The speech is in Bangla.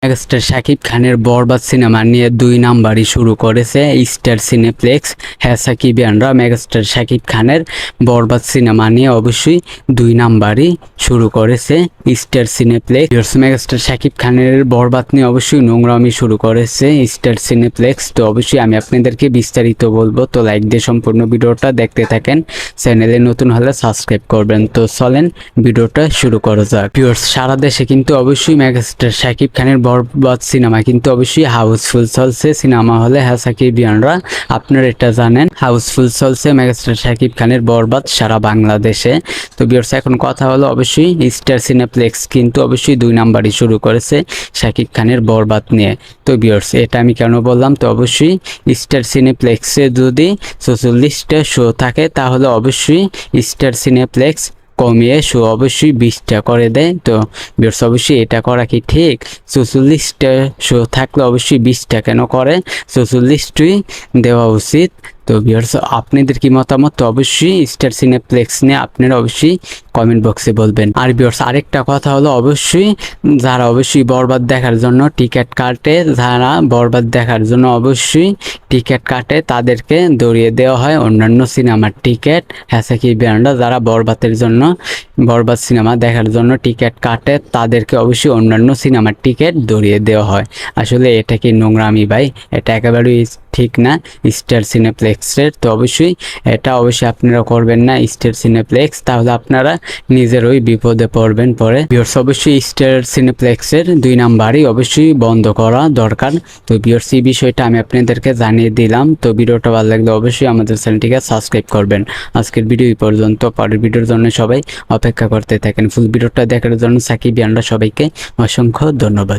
মেগাস্টার শাকিব খানের বরবাদ সিনেমা নিয়ে 2 নাম্বারই শুরু করেছে স্টার সিনেপ্লেক্স। হ্যাঁ সাকিবিয়ানরা মেগাস্টার শাকিব খানের বরবাদ সিনেমা নিয়ে অবশ্যই 2 নাম্বারই শুরু করেছে স্টার সিনেপ্লেক্স। মেগাস্টার শাকিব খানের বরবাদ নিয়ে অবশ্যই নোংরামি শুরু করেছে স্টার সিনেপ্লেক্স। তো অবশ্যই আমি আপনাদেরকে বিস্তারিত বলবো, তো লাইক দিয়ে সম্পূর্ণ ভিডিওটা দেখতে থাকেন। চ্যানেলে নতুন হলে সাবস্ক্রাইব করবেন। তো চলেন ভিডিওটা শুরু করা যাক। ভিউয়ার্স, সারা দেশে কিন্তু অবশ্যই মেগাস্টার শাকিব খানের বরবাদ সিনেমা কিন্তু অবশ্যই হাউসফুল চলছে সিনেমা হলে। হ্যাঁ সাকিবিয়ানরা আপনারা এটা জানেন, হাউসফুল চলছে মেগাস্টার শাকিব খানের বরবাদ সারা বাংলাদেশে। তো ভিউয়ার্স, এখন কথা হলো অবশ্যই স্টার সিনেপ্লেক্স কিন্তু অবশ্যই 2 নাম্বারই শুরু করেছে শাকিব খানের বরবাদ নিয়ে। তো ভিউয়ার্স, এটা আমি কেন বললাম, তো অবশ্যই স্টার সিনেপ্লেক্সে যদি 44টা শো থাকে তাহলে অবশ্যই স্টার সিনেপ্লেক্স কমিয়ে শো অবশ্যই 20টা করে দেয়। তো ভিউয়ার্স, অবশ্যই এটা করা কি ঠিক? 44টা শো থাকলে অবশ্যই 20টা কেন করে? 44টাই দেওয়া উচিত। তো ভিউয়ার্স, আপনাদের কি মতামত? তো অবশ্যই স্টার সিনেপ্লেক্স নিয়ে আপনারা অবশ্যই কমেন্ট বক্সে বলবেন। আর ভিউয়ার্স, আরেকটা কথা হলো অবশ্যই যারা অবশ্যই বরবাদ দেখার জন্য টিকিট কাটে, যারা বরবাদ দেখার জন্য অবশ্যই টিকিট কাটে তাদেরকে দৌড়িয়ে দেওয়া হয় অন্যান্য সিনেমার টিকিট। হ্যাঁ সাকিবিয়ানরা যারা বরবাদের জন্য বরবাদ সিনেমা দেখার জন্য টিকিট কাটে তাদেরকে অবশ্যই অন্যান্য সিনেমার টিকিট দৌড়িয়ে দেওয়া হয়। আসলে এটা কি নোংরামি ভাই? এটা একেবারেই ঠিক না স্টার সিনেপ্লেক্সের। তো অবশ্যই এটা অবশ্যই আপনারা করবেন না স্টার সিনেপ্লেক্স, তাহলে আপনারা নিজেরই বিপদে পড়বেন পরে। ভিউয়ার্স, অবশ্যই স্টার সিনেপ্লেক্সের 2 নাম্বারই অবশ্যই বন্ধ করা দরকার। তো ভিউয়ার্স, এই বিষয়টা আমি আপনাদেরকে জানিয়ে দিলাম। তো ভিডিওটা ভালো লাগলে অবশ্যই আমাদের চ্যানেলটিকে সাবস্ক্রাইব করবেন। আজকের ভিডিও এই পর্যন্ত, পরের ভিডিওর জন্য সবাই অপেক্ষা করতে থাকেন। ফুল ভিডিওটা দেখার জন্য সাকিবিয়ানরা সবাইকে অসংখ্য ধন্যবাদ।